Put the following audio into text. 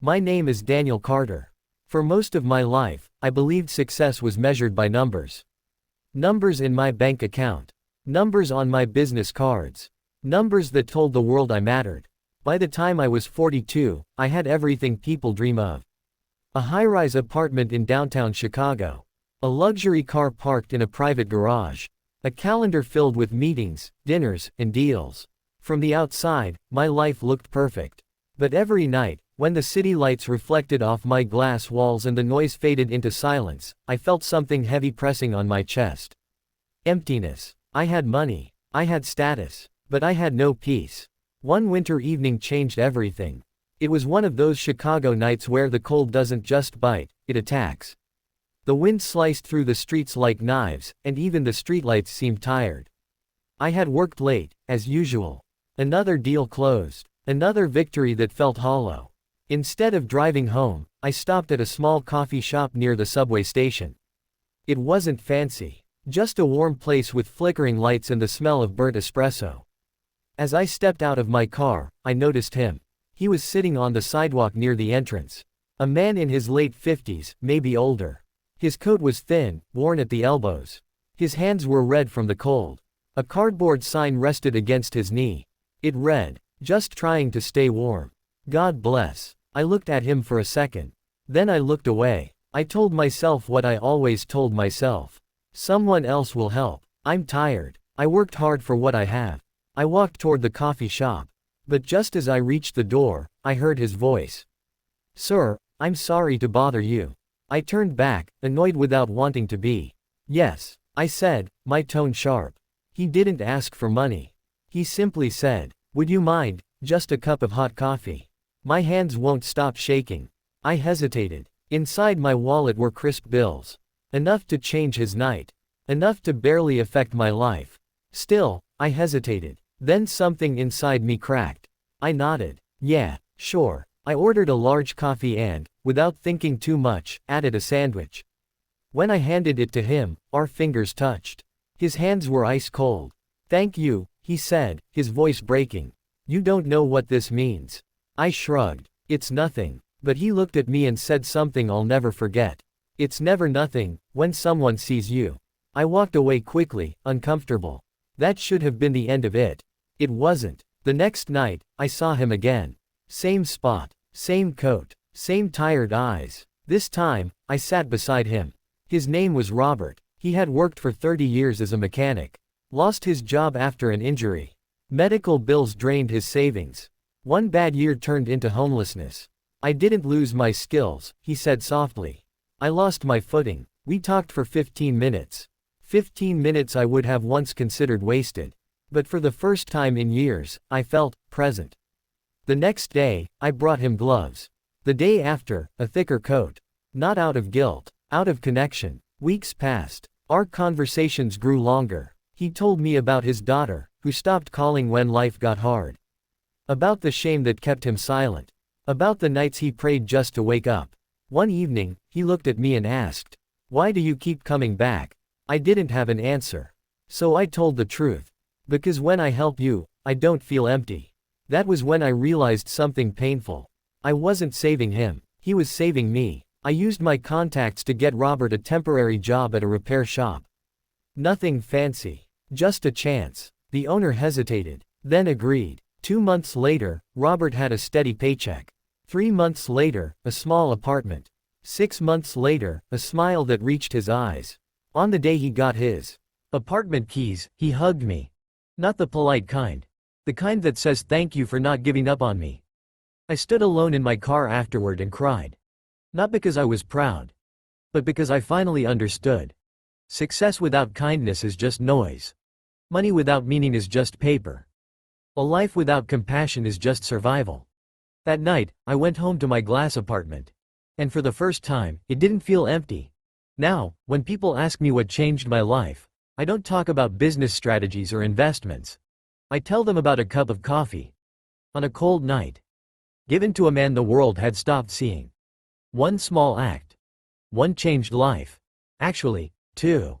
My name is Daniel Carter. For most of my life, I believed success was measured by numbers. Numbers in my bank account. Numbers on my business cards. Numbers that told the world I mattered. By the time I was 42, I had everything people dream of. A high-rise apartment in downtown Chicago. A luxury car parked in a private garage. A calendar filled with meetings, dinners, and deals. From the outside, my life looked perfect. But every night, when the city lights reflected off my glass walls and the noise faded into silence, I felt something heavy pressing on my chest. Emptiness. I had money. I had status. But I had no peace. One winter evening changed everything. It was one of those Chicago nights where the cold doesn't just bite, it attacks. The wind sliced through the streets like knives, and even the streetlights seemed tired. I had worked late, as usual. Another deal closed. Another victory that felt hollow. Instead of driving home, I stopped at a small coffee shop near the subway station. It wasn't fancy. Just a warm place with flickering lights and the smell of burnt espresso. As I stepped out of my car, I noticed him. He was sitting on the sidewalk near the entrance. A man in his late 50s, maybe older. His coat was thin, worn at the elbows. His hands were red from the cold. A cardboard sign rested against his knee. It read, "Just trying to stay warm. God bless." I looked at him for a second. Then I looked away. I told myself what I always told myself. Someone else will help. I'm tired. I worked hard for what I have. I walked toward the coffee shop. But just as I reached the door, I heard his voice. "Sir, I'm sorry to bother you." I turned back, annoyed without wanting to be. "Yes," I said, my tone sharp. He didn't ask for money. He simply said, "Would you mind, just a cup of hot coffee?" My hands won't stop shaking. I hesitated. Inside my wallet were crisp bills. Enough to change his night. Enough to barely affect my life. Still, I hesitated. Then something inside me cracked. I nodded. "Yeah, sure." I ordered a large coffee and, without thinking too much, added a sandwich. When I handed it to him, our fingers touched. His hands were ice cold. "Thank you," he said, his voice breaking. "You don't know what this means." I shrugged. "It's nothing." But he looked at me and said something I'll never forget. "It's never nothing, when someone sees you." I walked away quickly, uncomfortable. That should have been the end of it. It wasn't. The next night, I saw him again. Same spot. Same coat. Same tired eyes. This time, I sat beside him. His name was Robert. He had worked for 30 years as a mechanic. Lost his job after an injury. Medical bills drained his savings. One bad year turned into homelessness. "I didn't lose my skills," he said softly. "I lost my footing." We talked for 15 minutes. 15 minutes I would have once considered wasted. But for the first time in years, I felt present. The next day, I brought him gloves. The day after, a thicker coat. Not out of guilt, out of connection. Weeks passed. Our conversations grew longer. He told me about his daughter, who stopped calling when life got hard. About the shame that kept him silent. About the nights he prayed just to wake up. One evening, he looked at me and asked, "Why do you keep coming back?" I didn't have an answer. So I told the truth. "Because when I help you, I don't feel empty." That was when I realized something painful. I wasn't saving him. He was saving me. I used my contacts to get Robert a temporary job at a repair shop. Nothing fancy. Just a chance. The owner hesitated, then agreed. 2 months later, Robert had a steady paycheck. 3 months later, a small apartment. 6 months later, a smile that reached his eyes. On the day he got his apartment keys, he hugged me. Not the polite kind. The kind that says thank you for not giving up on me. I stood alone in my car afterward and cried. Not because I was proud. But because I finally understood. Success without kindness is just noise. Money without meaning is just paper. A life without compassion is just survival. That night, I went home to my glass apartment. And for the first time, it didn't feel empty. Now, when people ask me what changed my life, I don't talk about business strategies or investments. I tell them about a cup of coffee. On a cold night. Given to a man the world had stopped seeing. One small act. One changed life. Actually, two.